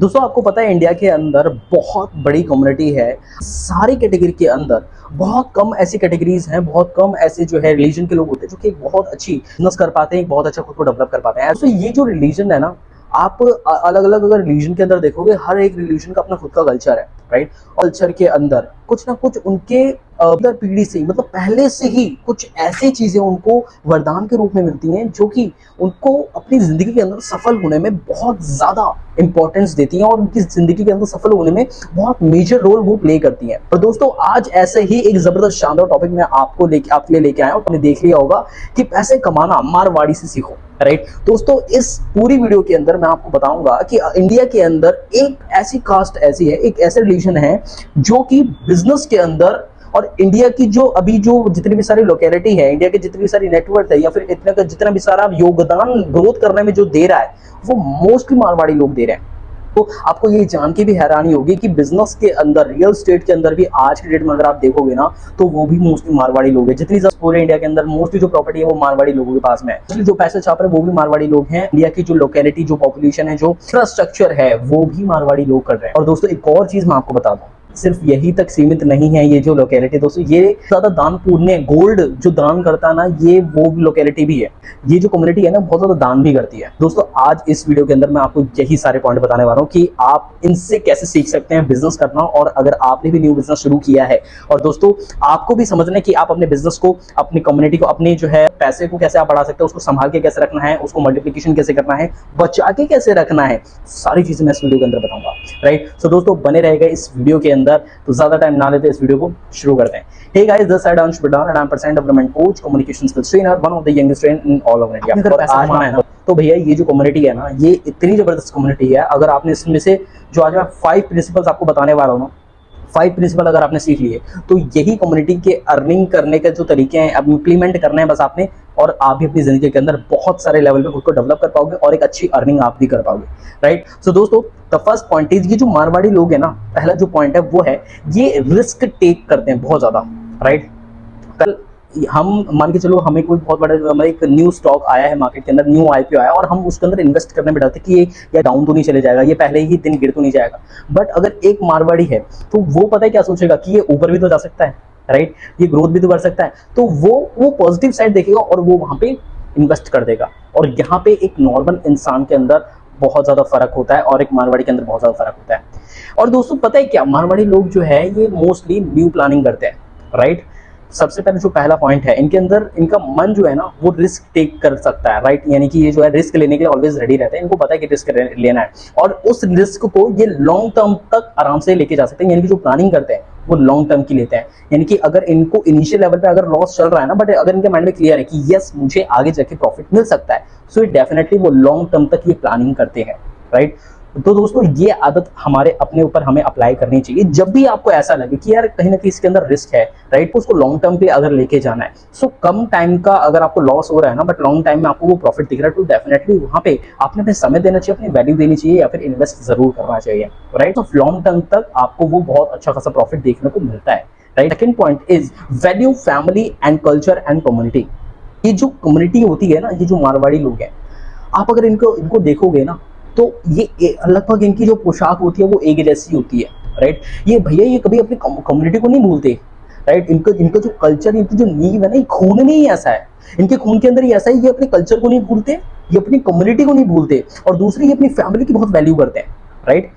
दोस्तों आपको पता है इंडिया के अंदर बहुत बड़ी कम्युनिटी है। सारी कैटेगरी के अंदर बहुत कम ऐसी कैटेगरीज हैं, बहुत कम ऐसे जो है रिलीजन के लोग होते हैं जो कि बहुत अच्छी बिजनेस कर पाते हैं, बहुत अच्छा खुद को डेवलप कर पाते हैं। तो ये जो रिलीजन है ना, आप अलग अलग अगर रिलीजन के अंदर देखोगे, हर एक रिलीजन का अपना खुद का कल्चर है, राइट। कल्चर के अंदर कुछ ना कुछ उनके अंदर पीढ़ी से मतलब पहले से ही कुछ ऐसी चीजें उनको वरदान के रूप में मिलती हैं जो कि उनको अपनी जिंदगी के अंदर सफल होने में बहुत ज्यादा इंपॉर्टेंस देती हैं और उनकी जिंदगी के अंदर सफल होने में बहुत मेजर रोल वो प्ले करती हैं। और दोस्तों आज ऐसे ही एक जबरदस्त शानदार टॉपिक मैं आपके लिए लेके आया हूं। आपने देख लिया होगा कि पैसे कमाना मारवाड़ी से सीखो, राइट। दोस्तों इस पूरी वीडियो के अंदर मैं आपको बताऊंगा कि इंडिया के अंदर एक ऐसी कास्ट ऐसी है, एक ऐसे रिलीजन है जो कि बिजनेस के अंदर और इंडिया की जो अभी जो जितनी भी सारी लोकेलिटी है, इंडिया के जितनी भी सारी नेटवर्क है या फिर इतना का जितना भी सारा योगदान ग्रोथ करने में जो दे रहा है वो मोस्टली मारवाड़ी लोग दे रहे हैं। तो आपको ये जान के भी हैरानी होगी कि बिजनेस के अंदर, रियल स्टेट के अंदर भी आज के डेट में अगर आप देखोगे ना तो वो भी मोस्टली मारवाड़ी लोग हैं। जितनी पूरे इंडिया के अंदर मोस्टली जो प्रॉपर्टी है वो मारवाड़ी लोगों के पास में है। जो पैसे छाप रहे हैं वो भी मारवाड़ी लोग हैं। इंडिया की जो लोकेलिटी, जो पॉपुलेशन है, जो इंफ्रास्ट्रक्चर है वो भी मारवाड़ी लोग कर रहे हैं। और दोस्तों एक और चीज मैं आपको बता दूं, सिर्फ यही तक सीमित नहीं है ये जो लोकेलिटी। दोस्तों ये ज्यादा दान पुण्य, गोल्ड जो दान करता है ना, ये वो लोकेलिटी भी है। ये जो कम्युनिटी है ना बहुत ज्यादा दान भी करती है। दोस्तों आज इस वीडियो के अंदर मैं आपको यही सारे पॉइंट बताने वाला हूँ कि आप इनसे कैसे सीख सकते हैं बिजनेस करना। और अगर आपने भी न्यू बिजनेस शुरू किया है और दोस्तों आपको भी समझना है कि आप अपने बिजनेस को, अपनी कम्युनिटी को, अपने जो है पैसे को कैसे आप बढ़ा सकते हैं, उसको संभाल के कैसे रखना है, उसको मल्टीप्लिकेशन कैसे करना है, बचा के कैसे रखना है, सारी चीजें मैं इस वीडियो के अंदर बताऊंगा, राइट। सो दोस्तों बने रहेगा इस वीडियो के अंदर। तो ज्यादा टाइम ना लेते इस वीडियो को शुरू करते हैं। Hey guys, this side Ansh Bidar and I'm percent development coach, communication skills trainer, one of the youngest trainer in all over India। अगर पैसा कमाना है ना तो भैया ये जो कम्युनिटी है ना, ये इतनी जबरदस्त कम्युनिटी है। अगर आपने इसमें से जो आज मैं 5 प्रिंसिपल्स आपको बताने वाला हूँ ना, 5 प्रिंसिपल अगर आपने सीख लिए तो यही कम्युनिटी के अर्निंग करने के जो तरीके हैं अब इंप्लीमेंट करने हैं बस आपने, और आप भी अपनी जिंदगी के अंदर बहुत सारे लेवल पे खुद को डेवलप कर पाओगे और एक अच्छी अर्निंग आप भी कर पाओगे, राइट। सो दोस्तों द फर्स्ट पॉइंट इज, ये जो मारवाड़ी लोग हैं ना, पहला जो पॉइंट है वो है ये रिस्क टेक करते हैं बहुत ज्यादा, राइट। कल हम मान के चलो हमें कोई बहुत बड़ा हमारा एक न्यू स्टॉक आया है मार्केट के अंदर, न्यू आईपीओ आया और हम उसके अंदर इन्वेस्ट करने में डरते कि ये या डाउन तो नहीं चले जाएगा, ये पहले ही दिन गिर तो नहीं जाएगा। बट अगर एक मारवाड़ी है तो वो पता है क्या सोचेगा कि ये ऊपर भी तो जा सकता है, राइट, ये ग्रोथ भी तो कर सकता है। तो वो पॉजिटिव साइड देखेगा और वो वहां पे इन्वेस्ट कर देगा। और यहाँ पे एक नॉर्मल इंसान के अंदर बहुत ज्यादा फर्क होता है और एक मारवाड़ी के अंदर बहुत ज्यादा फर्क होता है। और दोस्तों पता है क्या, मारवाड़ी लोग जो है ये मोस्टली न्यू प्लानिंग करते हैं, राइट। सबसे पहले जो पहला पॉइंट है, इनके अंदर इनका मन जो है ना वो रिस्क टेक कर सकता है, राइट। यानी कि ये जो है रिस्क लेने के लिए ऑलवेज रेडी रहते हैं। इनको पता है कि रिस्क लेना है और उस रिस्क को ये लॉन्ग टर्म तक आराम से लेके जा सकते हैं। यानी कि जो प्लानिंग करते हैं वो लॉन्ग टर्म की लेते हैं। यानी कि अगर इनको इनिशियल लेवल पे अगर लॉस चल रहा है ना, बट अगर इनके माइंड में क्लियर है कि यस मुझे आगे जाके प्रॉफिट मिल सकता है, सो डेफिनेटली वो लॉन्ग टर्म तक ये प्लानिंग करते हैं, राइट। तो दोस्तों ये आदत हमारे अपने ऊपर हमें अप्लाई करनी चाहिए। जब भी आपको ऐसा लगे कि यार कहीं ना कहीं इसके अंदर रिस्क है, राइट, उसको लॉन्ग टर्म पे अगर लेके जाना है, सो कम टाइम का अगर आपको लॉस हो रहा है ना बट लॉन्ग टाइम में आपको वो प्रॉफिट दिख रहा है, तो डेफिनेटली वहां पे आपने अपने समय देना चाहिए, अपनी वैल्यू देनी चाहिए या फिर इन्वेस्ट जरूर करना चाहिए, राइट। तो लॉन्ग टर्म तक आपको वो बहुत अच्छा खासा प्रॉफिट देखने को मिलता है, right. Second point is value family and culture and community. ये जो कम्युनिटी होती है ना, ये जो मारवाड़ी लोग हैं, आप अगर इनको देखोगे ना तो ये लगभग इनकी जो पोशाक होती है वो एक जैसी होती है, राइट। ये भैया ये कभी अपनी कम्युनिटी को नहीं भूलते, राइट। इनका जो कल्चर, इनकी जो नींव है ना, ये खून में ही ऐसा है, इनके खून के अंदर ही ऐसा है। ये अपने कल्चर को नहीं भूलते, ये अपनी कम्युनिटी को नहीं भूलते और दूसरी ये अपनी फैमिली की बहुत वैल्यू करते हैं, राइट।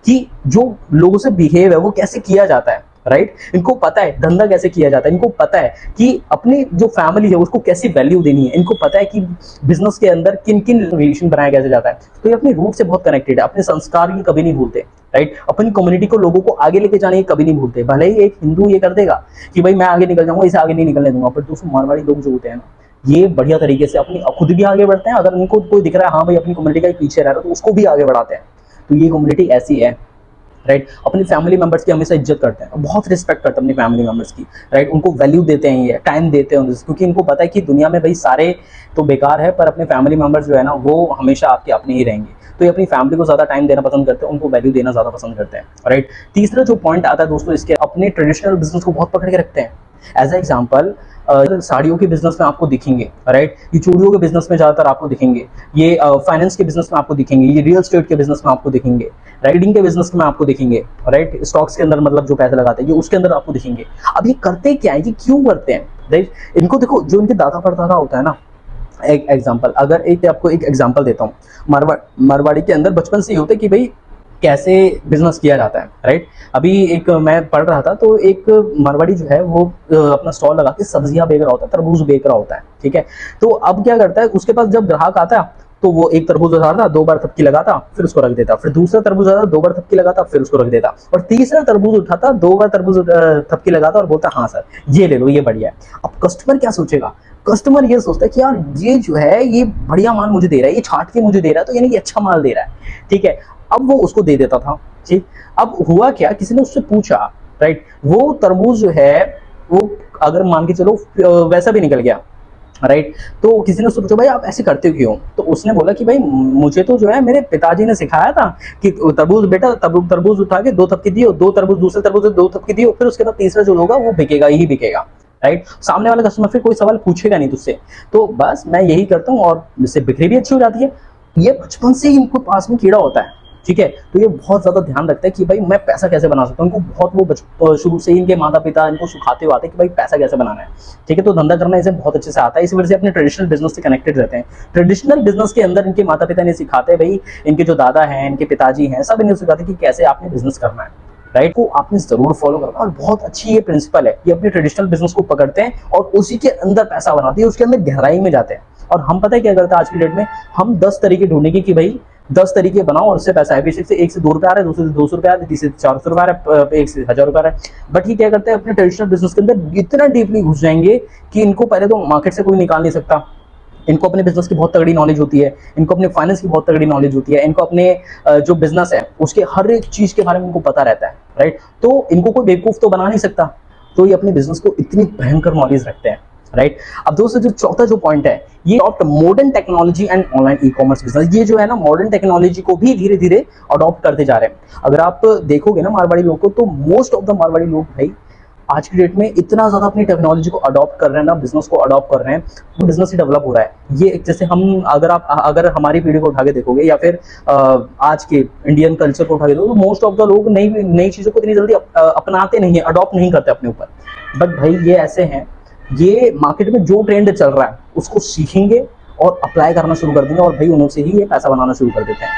कि जो लोगों से बिहेव है वो कैसे किया जाता है, राइट। इनको पता है धंधा कैसे किया जाता है, इनको पता है कि अपनी जो फैमिली है उसको कैसी वैल्यू देनी है, इनको पता है कि बिजनेस के अंदर किन किन रिलेशन बनाया कैसे जाता है। तो ये अपने रूट से बहुत कनेक्टेड है, अपने संस्कार की कभी नहीं भूलते, राइट। अपनी कम्युनिटी को, लोगों को आगे लेके जाने की कभी नहीं भूलते। भले ही एक हिंदू ये कर देगा कि भाई मैं आगे निकल जाऊंगा, इसे आगे नहीं निकलने दूंगा, पर दोस्तों मारवाड़ी लोग जो होते हैं ना, ये बढ़िया तरीके से अपनी खुद भी आगे बढ़ते हैं। अगर उनको कोई दिख रहा है हाँ भाई अपनी कम्युनिटी का पीछे रह रहा है तो उसको भी आगे बढ़ाते हैं। तो ये कम्युनिटी ऐसी है, राइट। अपनी फैमिली मेंबर्स की हमेशा इज्जत करते हैं, बहुत रिस्पेक्ट करते हैं अपनी फैमिली मेंबर्स की, राइट। उनको वैल्यू देते हैं, ये टाइम देते हैं क्योंकि इनको पता है कि दुनिया में भाई सारे तो बेकार है पर अपने फैमिली मेंबर्स जो है ना वो हमेशा आपके अपने ही रहेंगे। तो ये अपनी फैमिली को ज्यादा टाइम देना पसंद करते हैं, उनको वैल्यू देना ज्यादा पसंद करते हैं, राइट। तीसरा जो पॉइंट आता है दोस्तों, इसके अपने ट्रेडिशनल बिजनेस को बहुत पकड़ के रखते हैं। एज ए एग्जाम्पल साड़ियों के बिजनेस में आपको दिखेंगे, राइट, ये चूड़ियों के बिजनेस में ज्यादातर आपको दिखेंगे, ये फाइनेंस के बिजनेस में आपको दिखेंगे, ये रियल एस्टेट के बिजनेस में आपको दिखेंगे, राइडिंग के बिजनेस में आपको दिखेंगे, राइट, स्टॉक्स के अंदर मतलब जो पैसे लगाते हैं ये उसके अंदर आपको दिखेंगे। अब ये करते क्या है, ये क्यों करते हैं, राइट? इनको देखो, जो इनके दादा परदादा होता है ना, एक एग्जाम्पल, अगर एक आपको एक एग्जाम्पल देता हूँ, मारवाड़ी के अंदर बचपन से ही होता है कि भाई कैसे बिजनेस किया जाता है, राइट। अभी एक मैं पढ़ रहा था, तो एक मारवाड़ी जो है वो अपना स्टॉल लगा के सब्जियां बेच रहा होता है, तरबूज बेच रहा होता है, ठीक है। तो अब क्या करता है, उसके पास जब ग्राहक आता है तो वो एक तरबूज उतारता, 2 बार थपकी लगाता, फिर उसको रख देता, फिर दूसरा तरबूज आता, 2 बार थपकी लगाता, फिर उसको रख देता, और तीसरा तरबूज उठाता, 2 बार तरबूज थपकी लगाता और बोलता हाँ सर ये ले लो, ये बढ़िया है। अब कस्टमर क्या सोचेगा, कस्टमर ये सोचता है कि यार ये जो है ये बढ़िया माल मुझे दे रहा है, ये छाट के मुझे दे रहा है, तो यानी कि अच्छा माल दे रहा है, ठीक है। अब वो उसको दे देता था, ठीक। अब हुआ क्या, किसी ने उससे पूछा, राइट, वो तरबूज जो है वो अगर मान के चलो वैसा भी निकल गया, राइट, तो किसी ने उससे पूछा भाई आप ऐसे करते क्यों, तो उसने बोला कि भाई मुझे तो जो है मेरे पिताजी ने सिखाया था कि तरबूज बेटा, तरबूज उठा के 2 थपकी दियो, 2 तरबूज दूसरे तरबूज 2 थपकी दियो, फिर उसके बाद तीसरा जो होगा वो बिकेगा ही बिकेगा, राइट। सामने वाला कस्टमर फिर कोई सवाल पूछेगा नहीं तुझसे, तो बस मैं यही करता हूँ और इससे बिक्री भी अच्छी हो जाती है। ये बचपन से ही इनको पास में कीड़ा होता है, ठीक है। तो ये बहुत ज्यादा ध्यान रखता है कि भाई मैं पैसा कैसे बना सकता हूँ, इनको बहुत वो शुरू से ही इनके माता पिता इनको सिखाते हुए आते हैं कि भाई पैसा कैसे बनाना है, ठीक है। तो धंधा करना इसे बहुत अच्छे से आता है, इस वजह से अपने ट्रेडिशनल बिजनेस से कनेक्टेड रहते हैं। ट्रेडिशनल बिजनेस के अंदर इनके माता पिता ने सिखाते हैं, भाई इनके जो दादा हैं, इनके पिताजी हैं, सब इन्हें सिखाते हैं कि कैसे आपने बिजनेस करना है, राइट। को आपने जरूर फॉलो करना, और बहुत अच्छी ये प्रिंसिपल है, ये अपने ट्रेडिशनल बिजनेस को पकड़ते हैं और उसी के अंदर पैसा बनाते हैं, उसके अंदर गहराई में जाते हैं। और हम पता है क्या करते हैं आज की डेट में, हम 10 तरीके ढूंढेंगे कि भाई 10 तरीके बनाओ और उससे पैसा है, बेशक से 1 से 2 रुपए आ रहे हैं, दूसरे से 200 रुपए आ रहे हैं, तीसरे से 400 रुपए आ रहे हैं, 1 से 1000 रुपए आ रहे हैं। बट ये क्या करते हैं, अपने ट्रेडिशनल बिजनेस के अंदर इतना डीपली घुस जाएंगे कि इनको पहले तो मार्केट से कोई निकाल नहीं सकता, इनको अपने बिजनेस की बहुत तगड़ी नॉलेज होती है, इनको अपने फाइनेंस की बहुत तगड़ी नॉलेज होती है, इनको अपने जो बिजनेस है उसके हर एक चीज के बारे में इनको पता रहता है, राइट। तो इनको कोई बेवकूफ तो बना नहीं सकता, तो ये अपने बिजनेस को इतनी भयंकर नॉलेज रखते हैं, राइट। अब दोस्तों जो चौथा जो पॉइंट है, ये modern technology and online e commerce business, ये जो है ना मॉडर्न टेक्नोलॉजी को भी धीरे धीरे अडॉप्ट करते जा रहे हैं। अगर आप देखोगे ना मारवाड़ी लोग को, तो मोस्ट ऑफ द मारवाड़ी लोग भाई आज की डेट में इतना ज्यादा अपनी टेक्नोलॉजी को अडॉप्ट कर रहे हैं ना, बिजनेस को अडॉप्ट कर रहे हैं, तो बिजनेस ही डेवलप हो रहा है। ये जैसे हम अगर हमारी पीढ़ी को उठा के देखोगे, या फिर आज के इंडियन कल्चर को उठा के देखोगे, तो मोस्ट ऑफ द लोग नई नई चीजों को इतनी जल्दी अपनाते नहीं है, अडॉप्ट नहीं करते अपने ऊपर। बट भाई ये ऐसे हैं, ये मार्केट में जो ट्रेंड चल रहा है उसको सीखेंगे और अप्लाई करना शुरू कर देंगे, और भाई उन्होंने से ही ये पैसा बनाना शुरू कर देते हैं,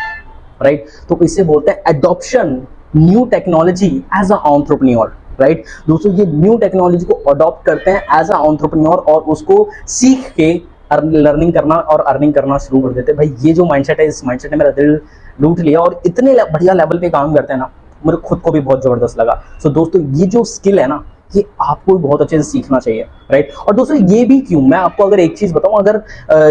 राइट। तो इससे बोलते हैं adoption new technology as a entrepreneur, right. दोस्तों ये न्यू टेक्नोलॉजी को अडॉप्ट करते हैं एज अ एंटरप्रेन्योर, और उसको सीख के लर्निंग करना और अर्निंग करना शुरू कर देते हैं। भाई ये जो माइंडसेट है, इस माइंडसेट ने मेरा दिल लूट लिया, और इतने बढ़िया लेवल पे काम करते हैं ना, मेरे खुद को भी बहुत जबरदस्त लगा। सो दोस्तों ये जो स्किल है ना, ये आपको बहुत अच्छे से सीखना चाहिए, राइट। और दोस्तों ये भी क्यों, मैं आपको अगर एक चीज बताऊं, अगर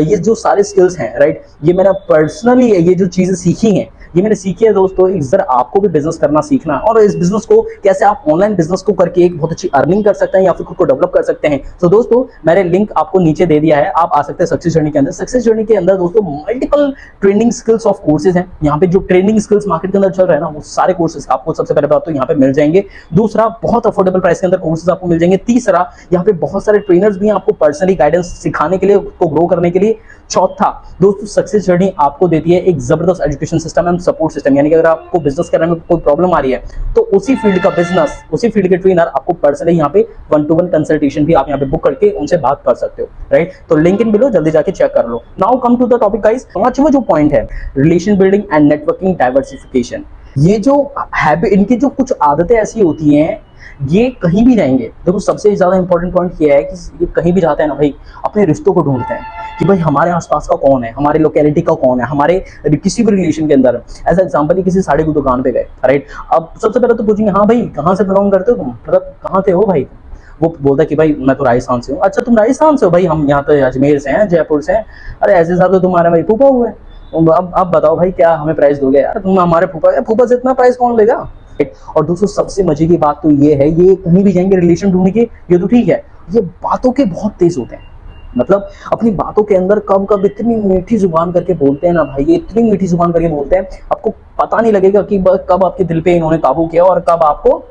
ये जो सारे स्किल्स हैं, राइट, ये मैंने पर्सनली ये जो चीजें सीखी हैं, ये मैंने सीखी है दोस्तों, सर आपको भी बिजनेस करना सीखना है, और इस बिजनेस को कैसे आप ऑनलाइन बिजनेस को करके एक बहुत अच्छी अर्निंग कर सकते हैं या फिर खुद को डेवलप कर सकते हैं। तो दोस्तों मैंने लिंक आपको नीचे दे दिया है, आप आ सकते हैं सक्सेस जर्नी के अंदर। सक्सेस जर्नी के अंदर दोस्तों multiple training skills of courses हैं। यहाँ पे जो ट्रेनिंग स्किल्स मार्केट के अंदर चल रहे हैं ना, वो सारे कोर्सेज आपको सबसे पहले बात तो यहाँ पे मिल जाएंगे। दूसरा, बहुत अफोर्डेबल प्राइस के अंदर कोर्सेज आपको मिल जाएंगे। तीसरा, यहाँ पे बहुत सारे ट्रेनर्स भी हैं आपको पर्सनली गाइडेंस सिखाने के लिए, उसको ग्रो करने के लिए। चौथा दोस्तों, सक्सेस जर्नी आपको देती है एक जबरदस्त education system and support system, यानी कि अगर आपको बिजनेस करने में कोई प्रॉब्लम आ रही है, तो उसी फील्ड का बिजनेस, उसी फील्ड के ट्रेनर आपको पर्सनली यहाँ पे 1-to-1 कंसल्टेशन भी आप यहाँ पे बुक करके उनसे बात कर सकते हो, राइट। तो लिंक इन बिलो, जल्दी जाके चेक कर लो। Now come to the topic guys. पांचवा जो पॉइंट है, relation building and networking diversification. ये जो हैबिट, इनकी जो कुछ आदतें ऐसी होती हैं, ये कहीं भी जाएंगे, देखो सबसे ज्यादा इंपॉर्टेंट पॉइंट ये है कि ये कहीं भी जाते हैं ना भाई, अपने रिश्तों को ढूंढते हैं कि भाई हमारे आसपास का कौन है, हमारे लोकेलिटी का कौन है, हमारे किसी भी रिलेशन के अंदर। एज एग्जांपल, ये किसी साड़ी की दुकान पे गए, राइट। अब सबसे पहले तो पूछेंगे, हाँ भाई कहाँ से बिलोंग करते हो तुम, मतलब कहाँ से हो भाई। वो बोलता है कि भाई मैं तो राजस्थान से हूँ। अच्छा तुम राजस्थान से हो, भाई हम यहाँ तो अजमेर से हैं, जयपुर से हैं। अरे ऐसे साहब तो तुम्हारे भाई फूफा हुए। अब बताओ भाई क्या हमें प्राइस दोगे यार, तुम हमारे फूफा से इतना प्राइस कौन लेगा। और दोस्तों सबसे मजे की बात तो ये है, ये कहीं भी जाएंगे रिलेशन ढूंढने के, ये तो ठीक है, ये बातों के बहुत तेज होते हैं। मतलब अपनी बातों के अंदर कब कब इतनी मीठी जुबान करके बोलते हैं ना भाई, ये इतनी मीठी जुबान करके बोलते हैं, आपको पता नहीं लगेगा कि कब आपके दिल पे इन्होंने काबू किया और कब आपको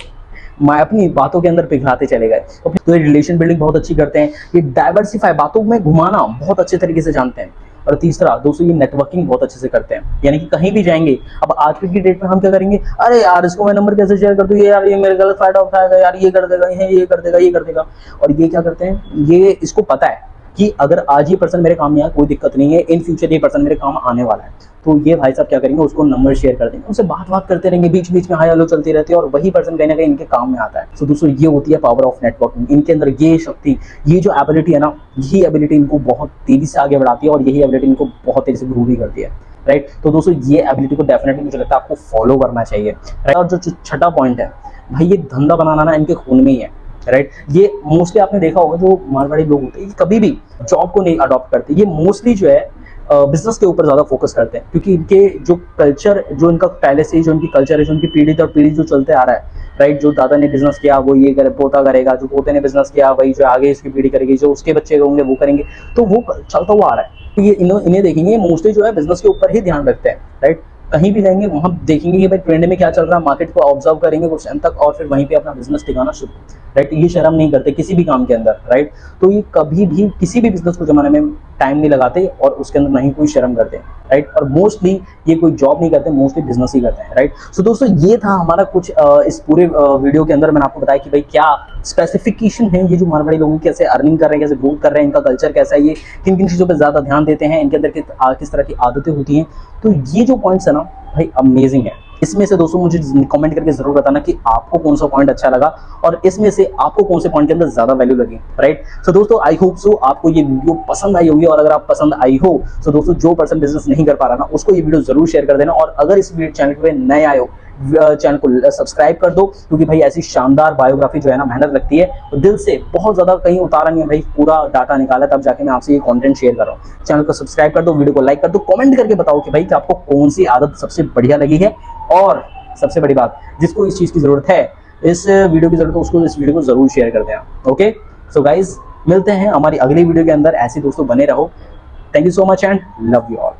अपनी बातों के अंदर पिघलाते चले गए। तो ये रिलेशन बिल्डिंग बहुत अच्छी करते हैं, ये डाइवर्सिफाई बातों में घुमाना बहुत अच्छे तरीके से जानते हैं। और तीसरा दोस्तों, ये नेटवर्किंग बहुत अच्छे से करते हैं, यानी कि कहीं भी जाएंगे। अब आज की डेट में हम क्या करेंगे, अरे यार इसको मैं नंबर कैसे शेयर कर दूं, ये यार ये मेरे गलत फायदा उठाएगा, यार ये कर देगा, ये कर देगा, ये कर देगा। और ये क्या करते हैं, ये इसको पता है कि अगर आज ये पर्सन मेरे काम नहीं आया कोई दिक्कत नहीं है, इन फ्यूचर ये पर्सन मेरे काम आने वाला है। तो ये भाई साहब क्या करेंगे, उसको नंबर शेयर कर देंगे, उनसे बात करते रहेंगे, बीच बीच में हाय हेलो चलती रहती है, और वही पर्सन कहीं ना कहीं इनके काम में आता है। तो दोस्तों ये होती है पावर ऑफ नेटवर्किंग। इनके अंदर ये शक्ति, ये जो एबिलिटी है ना, यही एबिलिटी इनको बहुत तेजी से आगे बढ़ाती है, और यही एबिलिटी इनको बहुत तेजी से ग्रो भी करती है, राइट। तो दोस्तों ये एबिलिटी को डेफिनेटली मुझे लगता है आपको फॉलो करना चाहिए, राइट। और जो छठा पॉइंट है भाई, ये धंधा बनाना ना इनके खून में ही है, राइट। ये मोस्टली आपने देखा होगा जो मारवाड़ी लोग होते हैं, ये कभी भी जॉब को नहीं अडॉप्ट करते, ये मोस्टली जो है बिजनेस के ऊपर ज्यादा फोकस करते हैं, क्योंकि इनके जो कल्चर, जो इनका पहले से जो इनकी कल्चर है, जो इनकी पीढ़ी दर पीढ़ी जो चलते आ रहा है, राइट। जो दादा ने बिजनेस किया वो ये करे, पोता करेगा, जो पोते ने बिजनेस किया वही जो आगे इसकी पीढ़ी करेगी, जो उसके बच्चे होंगे वो करेंगे, तो वो चलता हुआ आ रहा है। तो ये इन्हें देखेंगे, मोस्टली जो है बिजनेस के ऊपर ही ध्यान रखते हैं, राइट। कहीं भी जाएंगे वहां देखेंगे कि भाई ट्रेंड में क्या चल रहा है, मार्केट को ऑब्जर्व करेंगे कुछ टाइम तक, और फिर वहीं पे अपना बिजनेस टिकाना शुरू, राइट। ये शर्म नहीं करते किसी भी काम के अंदर, राइट। तो ये कभी भी किसी भी बिजनेस को जमाने में टाइम नहीं लगाते, और उसके अंदर नहीं कोई शर्म करते, राइट। और मोस्टली ये कोई जॉब नहीं करते, मोस्टली बिजनेस ही करते हैं, राइट। सो दोस्तों ये था हमारा कुछ इस पूरे वीडियो के अंदर मैंने आपको बताया कि भाई क्या स्पेसिफिकेशन है, ये जो मारवाड़ी लोग कैसे अर्निंग कर रहे हैं, कैसे ग्रोथ कर रहे हैं, इनका कल्चर कैसा है, ये किन किन चीज़ों पर ज़्यादा ध्यान देते हैं, इनके अंदर किस तरह की आदतें होती हैं। तो ये जो पॉइंट्स है ना भाई, अमेजिंग है। इसमें से दोस्तों मुझे कमेंट करके जरूर बताना कि आपको कौन सा पॉइंट अच्छा लगा, और इसमें से आपको कौन से पॉइंट के अंदर ज्यादा वैल्यू लगी, राइट। सो दोस्तों आई होप सो आपको ये वीडियो पसंद आई होगी, और अगर आप पसंद आई हो तो दोस्तों जो पर्सन बिजनेस नहीं कर पा रहा ना, उसको ये वीडियो जरूर शेयर कर देना। और अगर इस चैनल पे नए आए हो, चैनल को सब्सक्राइब कर दो, क्योंकि भाई ऐसी शानदार बायोग्राफी जो है ना, मेहनत लगती है, और दिल से बहुत ज्यादा कहीं उतारा नहीं है भाई, पूरा डाटा निकाला तब जाके मैं आपसे ये कंटेंट शेयर कर रहा हूँ। चैनल को सब्सक्राइब कर दो, वीडियो को लाइक कर दो, कमेंट करके बताओ कि भाई कि आपको कौन सी आदत सबसे बढ़िया लगी है, और सबसे बड़ी बात, जिसको इस चीज की जरूरत है, इस वीडियो की जरूरत है, उसको इस वीडियो को जरूर शेयर कर देना। ओके, सो गाइज मिलते हैं हमारी अगली वीडियो के अंदर, ऐसे दोस्तों बने रहो। Thank you so much and love you all.